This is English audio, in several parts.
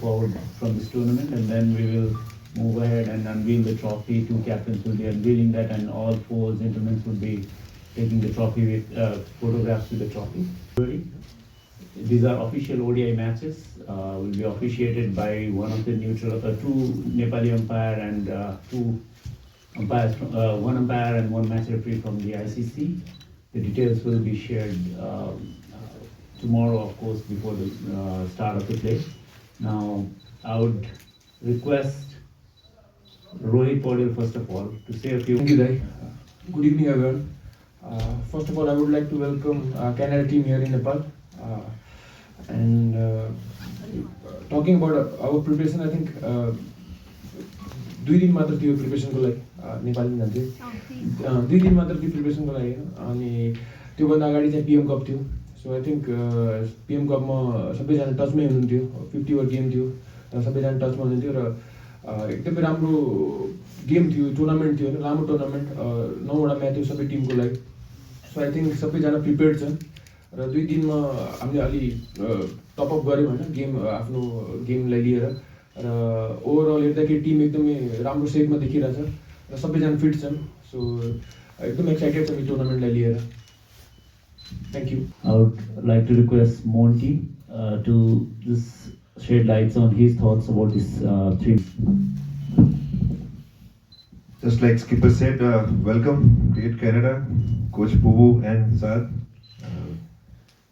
forward from this tournament, and then we will move ahead and unveil the trophy. Two captains will be unveiling that, and all four gentlemen will be taking the trophy with photographs with the trophy. These are official ODI matches. Will be officiated by one of the neutral, two Nepali umpire and two umpires, one umpire and one match referee from the ICC. The details will be shared tomorrow, of course, before the start of the play. Now, I would request Rohit Paudel, first of all, to say a few. Thank you, Dai. Good evening, everyone. First of all, I would like to welcome Canada team here in Nepal. And talking about our preparation, I think 2 दिन मात्र थियो प्रिपरेसनको लागि नेपाली जान्थे 2 दिन मात्र थियो प्रिपरेसनको लागि अनि त्योभन्दा अगाडि चाहिँ पिएम कप थियो सो आई थिङ्क पिएम कपमा सबैजना टचमै हुनुहुन्थ्यो 50 ओभर गेम थियो र सबैजना टचमा हुनुहुन्थ्यो र एकदमै राम्रो गेम थियो टुर्नामेन्ट थियो लामो टुर्नामेन्ट 9वटा म्याच थियो सबै टिमको लागि सो आई थिङ्क सबैजना प्रिपेयर्ड छन् र 2 दिनमा हामीले अलि टपअप गऱ्यौँ होइन गेम आफ्नो गेमलाई लिएर र ओभरअल हेर्दाखेरि टिम एकदमै राम्रो सेपमा देखिरहेछ र सबैजना फिट छन् सो एकदम एक्साइटेड छ यो टुर्नामेन्टलाई लिएर thank you I would like to request Monty to just shed lights on his thoughts about this three. Just like Skipper said, welcome, Great Canada, Coach Pubu and Saad.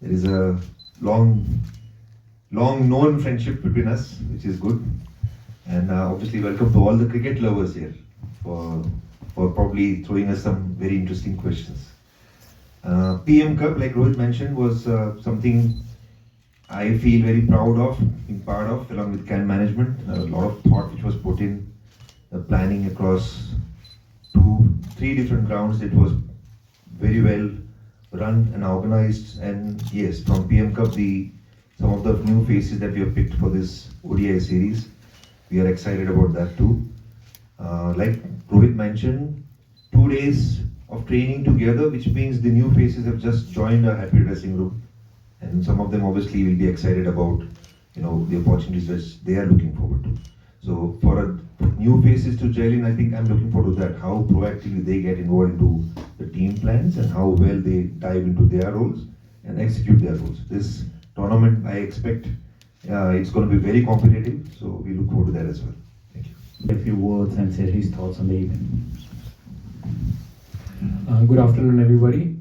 There is a long known friendship between us, which is good. And obviously welcome to all the cricket lovers here for probably throwing us some very interesting questions. PM Cup, like Rohit mentioned, was something I feel very proud of, being part of, along with CAN management. A lot of thought which was put in the planning across 2-3 different grounds. It was very well run and organized, and yes, from PM Cup, some of the new faces that we have picked for this ODI series, we are excited about that too. Like Rohit mentioned, 2 days of training together, which means the new faces have just joined our happy dressing room, and some of them obviously will be excited about the opportunities that they are looking forward to. So for new faces to gel in, I think I'm looking forward to that, how proactively they get involved into the team plans and how well they dive into their roles and execute their roles. This tournament, I expect it's going to be very competitive, so we look forward to that as well. Thank you. A few words and say his thoughts on the event. Good afternoon, everybody.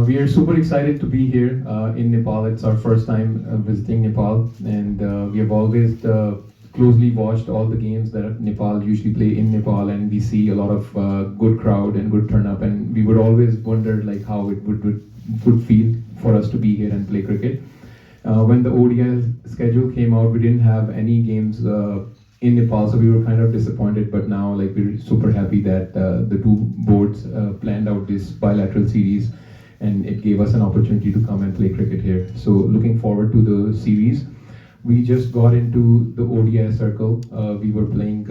We are super excited to be here in Nepal. It's our first time visiting Nepal, and we have always closely watched all the games that Nepal usually play in Nepal, and we see a lot of good crowd and good turn up, and we would always wonder like how it would feel for us to be here and play cricket. When the ODI schedule came out, we didn't have any games in Nepal, so we were kind of disappointed, but now like we're super happy that the two boards planned out this bilateral series, and it gave us an opportunity to come and play cricket here. So looking forward to the series. We just got into the ODI circle. We were playing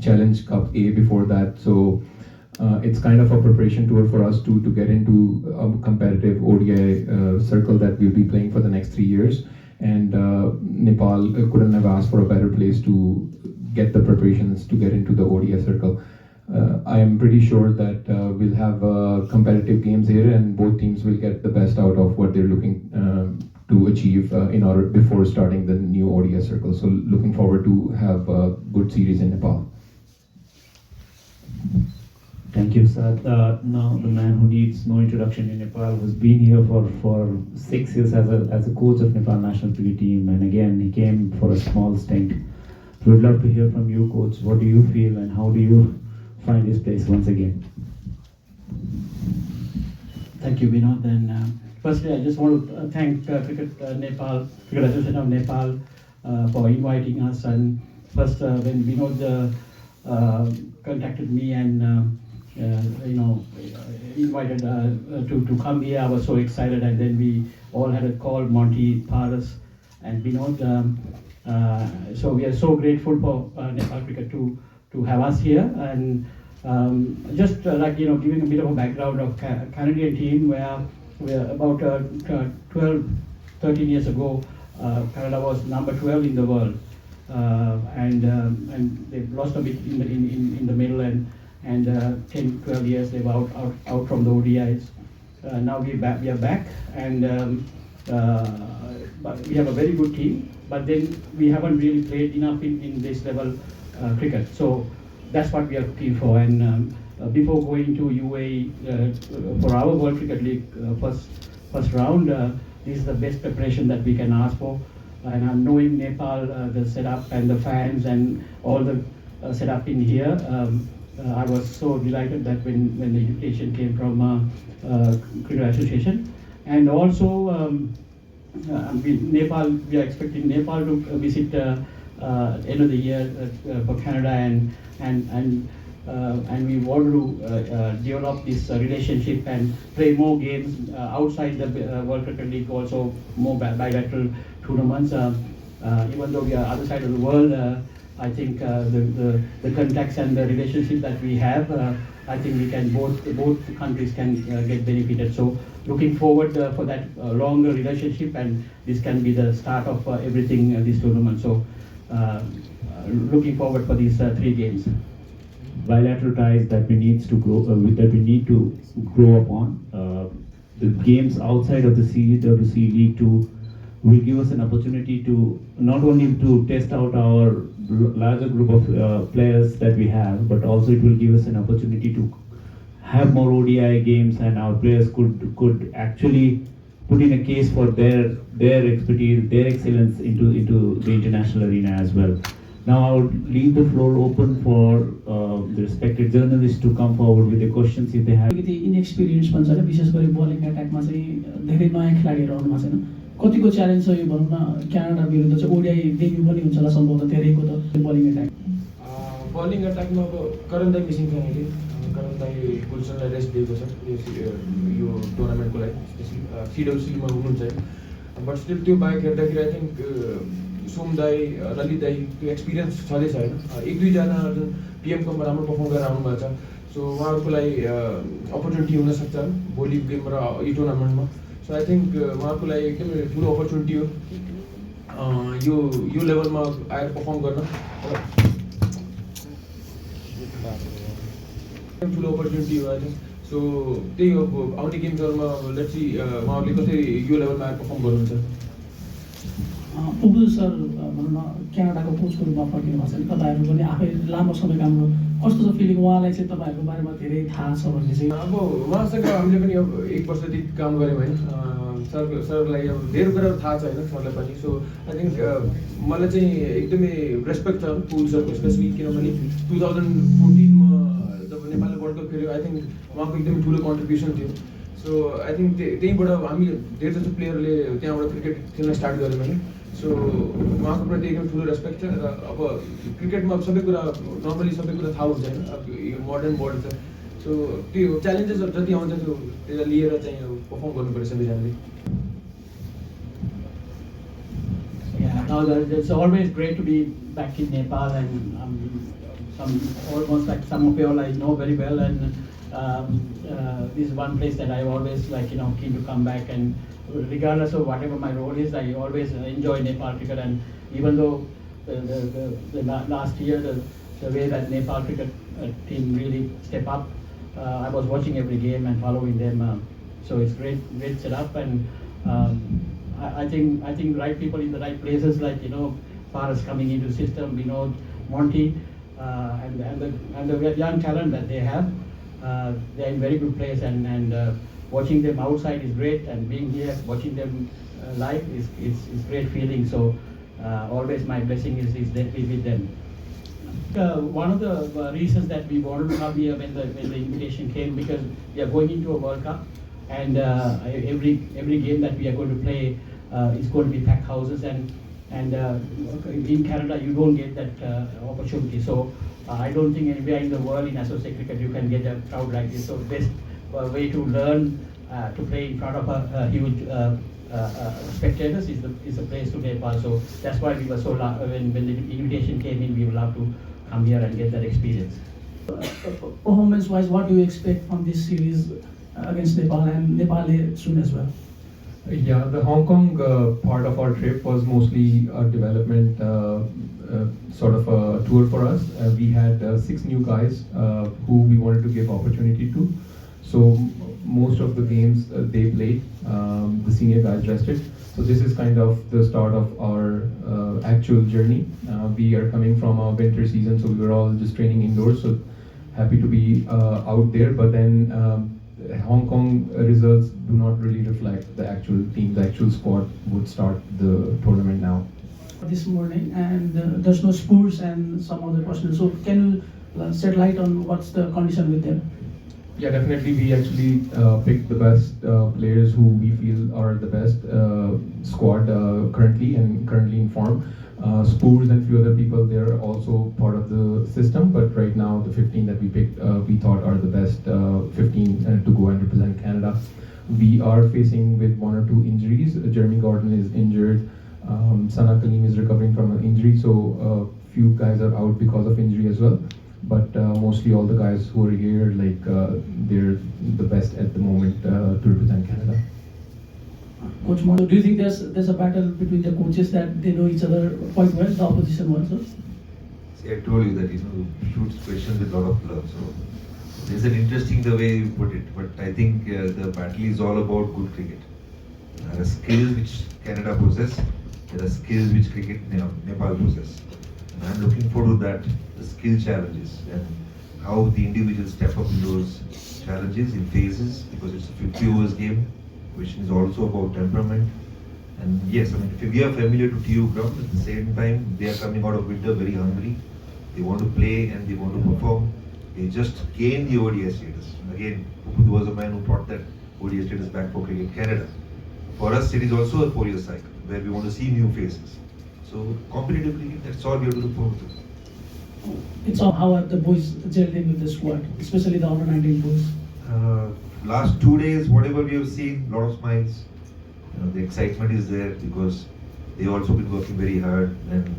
Challenge Cup A before that, so it's kind of a preparation tour for us to get into a competitive ODI circle that we'll be playing for the next 3 years. And Nepal couldn't have asked for a better place to get the preparations to get into the ODI circle. I am pretty sure that we'll have competitive games here, and both teams will get the best out of what they're looking to achieve in order before starting the new ODI circle. So looking forward to have a good series in Nepal. Thank you, Saad. Now the man who needs no introduction in Nepal, who's been here for 6 years as a coach of Nepal national cricket team, and again he came for a small stint. We would love to hear from you, coach. What do you feel, and how do you find this place once again? Thank you, Vinod. And firstly, I just want to thank Cricket Association of Nepal for inviting us. And first, when Vinod contacted me and invited to come here, I was so excited. And then we all had a call, Monty, Paras, and Vinod. So we are so grateful for Nepal Cricket to have us here. And just giving a bit of a background of Canadian team, where about 12, 13 years ago, Canada was number 12 in the world, and they lost a bit in the middle, and 10, 12 years they were out from the ODIs. Now we are back, and but we have a very good team, but then we haven't really played enough in this level cricket. So that's what we are looking for. And before going to UAE for our World Cricket League first round, this is the best preparation that we can ask for. And I'm knowing Nepal, the setup and the fans and all the setup in here. I was so delighted that when the invitation came from Cricket Association, and also Nepal. We are expecting Nepal to visit end of the year for Canada, and we want to develop this relationship and play more games outside the World Cricket League, also more bilateral tournaments. Even though we are other side of the world, I think the contacts and the relationship that we have, I think we can both countries can get benefited. So looking forward for that longer relationship, and this can be the start of everything this tournament. So looking forward for these 3 games. Bilateral ties that we need to grow upon. The games outside of the CWC League 2 will give us an opportunity to not only to test out our larger group of players that we have, but also it will give us an opportunity to have more ODI games, and our players could actually put in a case for their expertise, their excellence into the international arena as well. Now I would leave the floor open for the respected journalists to come forward with the questions if they have. Inexperience भन्छ र विशेष गरी bowling एट्याकमा चाहिँ धेरै नयाँ खेलाडीहरू आउनुमा छैन कतिको challenge छ यो भनौँ न क्यानाडा विरुद्ध चाहिँ ओडिआई डेब्यू पनि हुन्छ होला सम्भवतः धेरैको त बलिङ एट्याक बलिङ एट्याकमा अब करण दाई मिसिङ छ अहिले करण दाई गुलसनलाई रेस्ट दिएको छ यो टुर्नामेन्टको लागि स्पेसली सिडब्ल्युसीमा हुनुहुन्छ बट स्टिल त्यो बाहेक हेर्दाखेरि आई थिङ्क सोम दाई ललित दाई त्यो एक्सपिरियन्स छँदैछ होइन 1-2जना जुन पिएम कममा राम्रो पर्फर्म गरेर आउनुभएको छ सो उहाँहरूको लागि अपर्च्युनिटी हुनसक्छ भोलि गेम र यो टुर्नामेन्टमा सो आई थिङ्क उहाँहरूको लागि एकदमै ठुलो अपर्च्युनिटी हो यो लेभलमा आएर पर्फर्म गर्न ठुलो अपर्च्युनिटी हो आई थिङ्क सो त्यही हो आउने गेम्सहरूमा लेट्स सी उहाँहरूले कसरी यो लेभलमा आएर पर्फर्म गर्नुहुन्छ पुबुदु सर भनौँ न क्यानाडाको कोचको रूपमा फर्किनु भएको छ नि तपाईँहरू पनि आफै लामो समय काम गर्नु कस्तो छ फिलिङ उहाँलाई चाहिँ तपाईँहरूको बारेमा धेरै थाहा छ भने चाहिँ अब उहाँसँग हामीले पनि अब 1 वर्षदेखि काम गऱ्यौँ होइन सरलाई अब धेरै कुराहरू थाहा छ होइन सरलाई पनि सो आई थिङ्क मलाई चाहिँ एकदमै रेस्पेक्ट छ पुल सरको स्पेसली किनभने 2014मा जब नेपालले वर्ल्ड कप खेल्यो आई थिङ्क उहाँको एकदमै ठुलो कन्ट्रिब्युसन थियो सो आई थिङ्क त्यहीँबाट हामी धेरै जस्तो प्लेयरले त्यहाँबाट क्रिकेट खेल्न स्टार्ट गऱ्यौँ होइन सो उहाँको प्रति एकदम ठुलो रेस्पेक्ट छ र अब क्रिकेटमा अब सबै कुरा नर्मली सबै कुरा थाहा हुन्छ होइन अब यो मोडर्न वर्ल्ड छ सो त्यो च्यालेन्जेसहरू जति आउँछ त्यो त्यसलाई लिएर चाहिँ अब पर्फर्म गर्नुपर्छ सबैजनाले Yeah, now it's always great to be back in Nepal, and some of you all I know very well, and this is one place that I always keen to come back, and regardless of whatever my role is, I always enjoy Nepal cricket. And even though the last year the way that Nepal cricket team really step up, I was watching every game and following them, so it's great setup, and I think right people in the right places, like Paras coming into the system, Monty, and the young talent that they have. They're in very good place, and watching them outside is great, and being here watching them live is great feeling. So always my blessing is definitely with them. One of the reasons that we wanted to come here when the invitation came, because we are going into a World Cup, and every game that we are going to play is going to be packed houses, and in Canada you don't get that opportunity. So I don't think anywhere in the world in associate cricket you can get a crowd like this. So best way to learn to play in front of a huge spectators is a place to Nepal. So that's why we were so when the invitation came in, we were allowed to come here and get that experience. Performance wise, what do you expect from this series against Nepal and Nepal soon as well? Yeah, the Hong Kong part of our trip was mostly a development sort of a tour for us. We had 6 new guys who we wanted to give opportunity to. So most of the games they played, the senior guys rested. So this is kind of the start of our actual journey. We are coming from a winter season, so we were all just training indoors. So happy to be out there, but then Hong Kong results do not really reflect the actual team. The actual squad would start the tournament now. This morning, and there's no Spurs and some other personnel. So can you shed light on what's the condition with them? Yeah, definitely. We actually picked the best players who we feel are the best squad currently in form. Spurs and few other people, they're also part of the system, but right now the 15 that we picked, we thought are the best 15 to go and represent Canada. We are facing with 1 or 2 injuries. Jeremy Gordon is injured. Sana Kalim is recovering from an injury, so few guys are out because of injury as well. But mostly all the guys who are here, like they're the best at the moment to represent Canada. Coach Monty, do you think there's a battle between the coaches that they know each other quite well, the opposition ones? See, I told you that shoots questions with a lot of love. So there's an interesting the way you put it, but I think the battle is all about good cricket. There are skills which Canada possess. There are skills which Nepal possess. And I'm looking forward to that, the skill challenges and how the individuals step up in those challenges in phases, because it's a 50 overs game, which is also about temperament. And yes, I mean, if we are familiar to TU ground, at the same time, they are coming out of winter very hungry. They want to play and they want to perform. They just gained the ODI status. And again, Pubudu was a man who brought that ODI status back for Cricket Canada. For us, it is also a 4-year cycle where we want to see new faces. So competitively, that's all we have to look forward to. It's all how have the boys gelled in with the squad, especially the under 19 boys. Last 2 days, whatever we have seen, lot of smiles. The excitement is there because they also been working very hard. And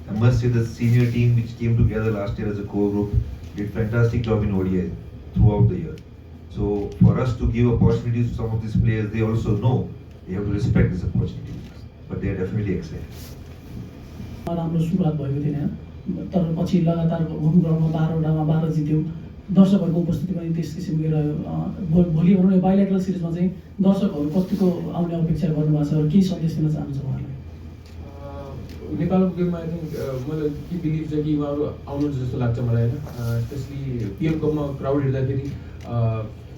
I must say the senior team which came together last year as a core group did fantastic job in ODI throughout the year. So for us to give opportunities to some of these players, they also know they have to respect this opportunity. But they are definitely excited. राम्रो सुरुवात भएको थिएन हैन, तर पछि लगातार home ग्राउन्डमा 12वटामा 12 जित्यौँ। दर्शकहरूको उपस्थिति पनि त्यस किसिमको रह्यो। भोलि भनौँ यो बाइलेटरल सिरिजमा चाहिँ दर्शकहरू कतिको आउने अपेक्षा गर्नुभएको छ र के सन्देश दिन चाहनुहुन्छ उहाँहरूलाई? नेपालको गेममा आई थिङ्क मलाई के बिलिभ छ कि उहाँहरू आउनुहुन्छ जस्तो लाग्छ मलाई होइन, स्पेसली पिएम कपमा क्राउड हेर्दाखेरि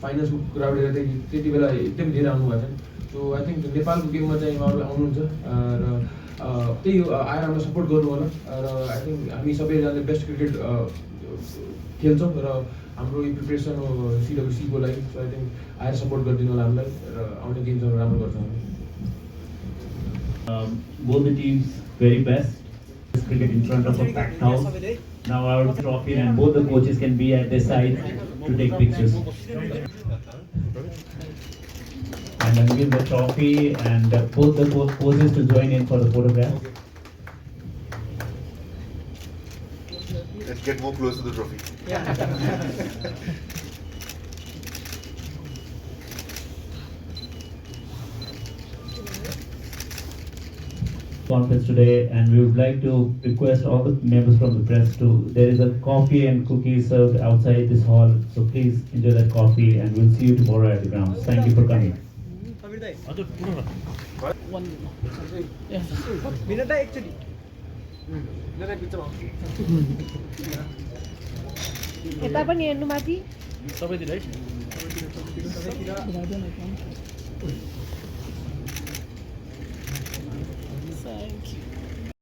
फाइनल्सको क्राउड हेर्दाखेरि त्यति बेला एकदम धेरै आउनुभएको थियो। सो आई थिङ्क नेपालको गेममा चाहिँ उहाँहरू आउनुहुन्छ र त्यही हो, आएर हामीलाई सपोर्ट गर्नु होला र आई थिङ्क हामी सबैजनाले बेस्ट क्रिकेट खेल्छौँ र हाम्रो यो प्रिपेरेसन हो सिडब्ल्युसीको लागि। सो आई थिङ्क आएर सपोर्ट गरिदिनु होला हामीलाई र आउने गेम्सहरू राम्रो गर्छौँ हामी। Both the teams very best. Cricket in front of a packed house. Now our trophy and both the coaches can be at their side to take pictures. And unveil the trophy and both the poses to join in for the photograph. Let's get more close to the trophy. Conference today, and we would like to request all the members from the press to, there is a coffee and cookies served outside this hall, so please enjoy that coffee and we'll see you tomorrow at the grounds. Thank you for coming. यता पनि हेर्नु माथि